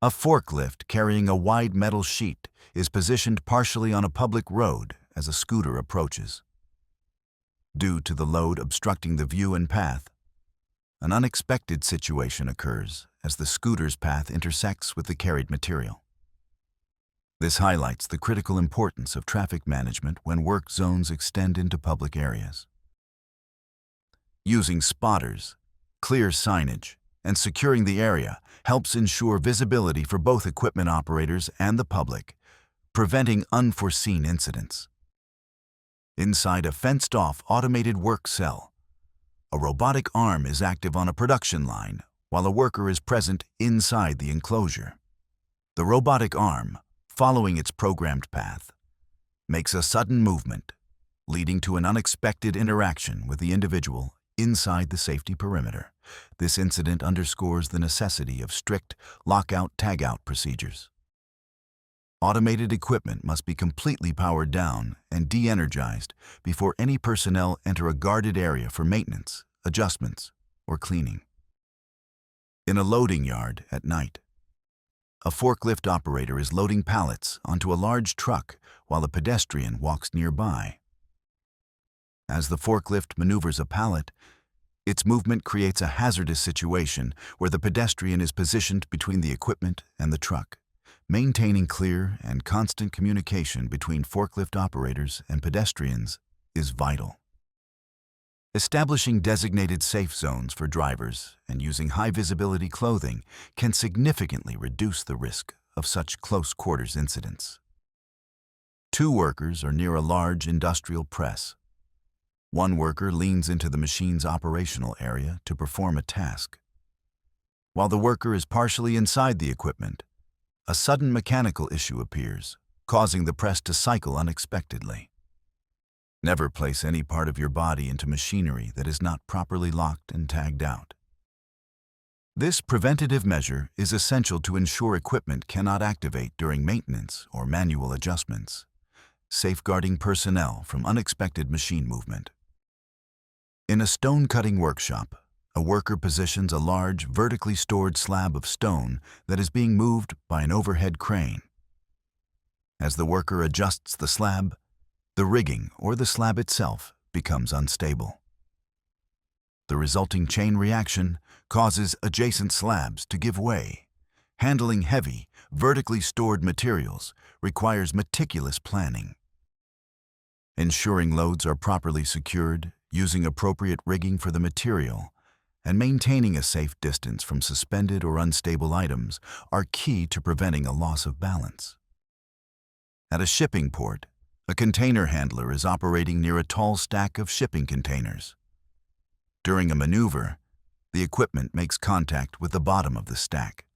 A forklift carrying a wide metal sheet is positioned partially on a public road as a scooter approaches. Due to the load obstructing the view and path, an unexpected situation occurs as the scooter's path intersects with the carried material. This highlights the critical importance of traffic management when work zones extend into public areas. Using spotters, clear signage, and securing the area helps ensure visibility for both equipment operators and the public, preventing unforeseen incidents. Inside a fenced-off automated work cell, a robotic arm is active on a production line while a worker is present inside the enclosure. The robotic arm, following its programmed path, makes a sudden movement, leading to an unexpected interaction with the individual inside the safety perimeter. This incident underscores the necessity of strict lockout-tagout procedures. Automated equipment must be completely powered down and de-energized before any personnel enter a guarded area for maintenance, adjustments, or cleaning. In a loading yard at night, a forklift operator is loading pallets onto a large truck while a pedestrian walks nearby. As the forklift maneuvers a pallet, its movement creates a hazardous situation where the pedestrian is positioned between the equipment and the truck. Maintaining clear and constant communication between forklift operators and pedestrians is vital. Establishing designated safe zones for drivers and using high-visibility clothing can significantly reduce the risk of such close-quarters incidents. Two workers are near a large industrial press. One worker leans into the machine's operational area to perform a task. While the worker is partially inside the equipment, a sudden mechanical issue appears, causing the press to cycle unexpectedly. Never place any part of your body into machinery that is not properly locked and tagged out. This preventative measure is essential to ensure equipment cannot activate during maintenance or manual adjustments, safeguarding personnel from unexpected machine movement. In a stone-cutting workshop, a worker positions a large, vertically stored slab of stone that is being moved by an overhead crane. As the worker adjusts the slab, the rigging or the slab itself becomes unstable. The resulting chain reaction causes adjacent slabs to give way. Handling heavy, vertically stored materials requires meticulous planning. Ensuring loads are properly secured, using appropriate rigging for the material, and maintaining a safe distance from suspended or unstable items are key to preventing a loss of balance. At a shipping port, a container handler is operating near a tall stack of shipping containers. During a maneuver, the equipment makes contact with the bottom of the stack.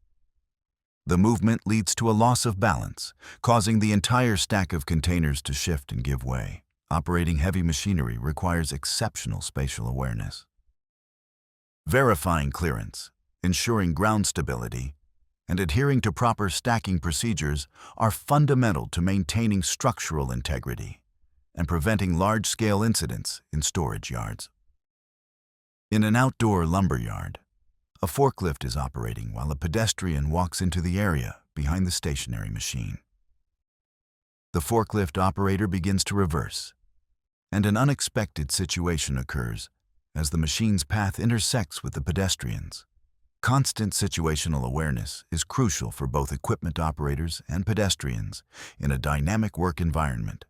The movement leads to a loss of balance, causing the entire stack of containers to shift and give way. Operating heavy machinery requires exceptional spatial awareness. Verifying clearance, ensuring ground stability, and adhering to proper stacking procedures are fundamental to maintaining structural integrity and preventing large-scale incidents in storage yards. In an outdoor lumber yard, a forklift is operating while a pedestrian walks into the area behind the stationary machine. The forklift operator begins to reverse, and an unexpected situation occurs as the machine's path intersects with the pedestrians. Constant situational awareness is crucial for both equipment operators and pedestrians in a dynamic work environment.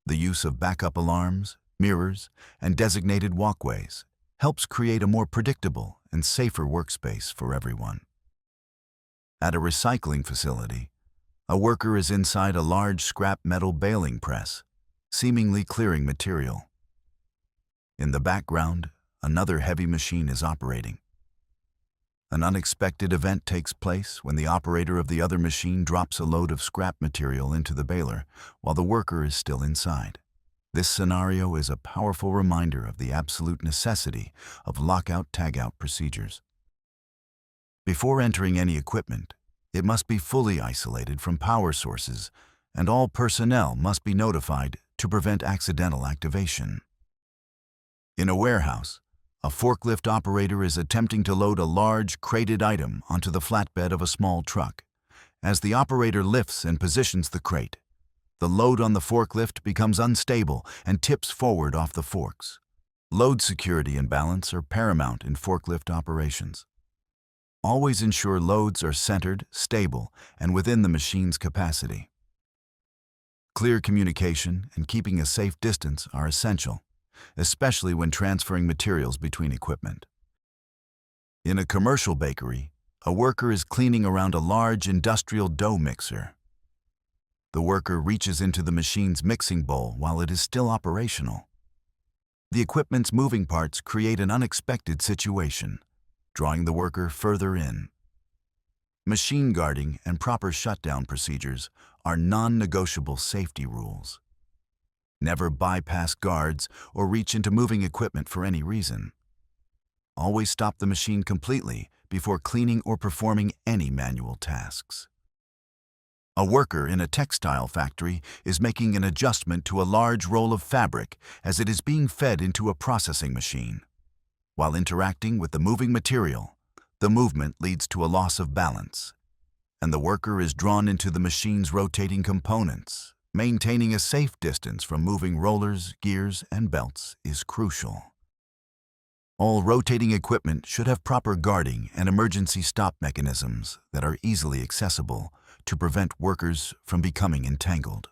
The use of backup alarms, mirrors, and designated walkways helps create a more predictable and safer workspace for everyone. At a recycling facility, a worker is inside a large scrap metal baling press, seemingly clearing material. In the background, another heavy machine is operating. An unexpected event takes place when the operator of the other machine drops a load of scrap material into the baler while the worker is still inside. This scenario is a powerful reminder of the absolute necessity of lockout-tagout procedures. Before entering any equipment, it must be fully isolated from power sources, and all personnel must be notified to prevent accidental activation. In a warehouse, a forklift operator is attempting to load a large, crated item onto the flatbed of a small truck. As the operator lifts and positions the crate, the load on the forklift becomes unstable and tips forward off the forks. Load security and balance are paramount in forklift operations. Always ensure loads are centered, stable, and within the machine's capacity. Clear communication and keeping a safe distance are essential, especially when transferring materials between equipment. In a commercial bakery, a worker is cleaning around a large industrial dough mixer. The worker reaches into the machine's mixing bowl while it is still operational. The equipment's moving parts create an unexpected situation, drawing the worker further in. Machine guarding and proper shutdown procedures are non-negotiable safety rules. Never bypass guards or reach into moving equipment for any reason. Always stop the machine completely before cleaning or performing any manual tasks. A worker in a textile factory is making an adjustment to a large roll of fabric as it is being fed into a processing machine. While interacting with the moving material, the movement leads to a loss of balance, and the worker is drawn into the machine's rotating components. Maintaining a safe distance from moving rollers, gears, and belts is crucial. All rotating equipment should have proper guarding and emergency stop mechanisms that are easily accessible to prevent workers from becoming entangled.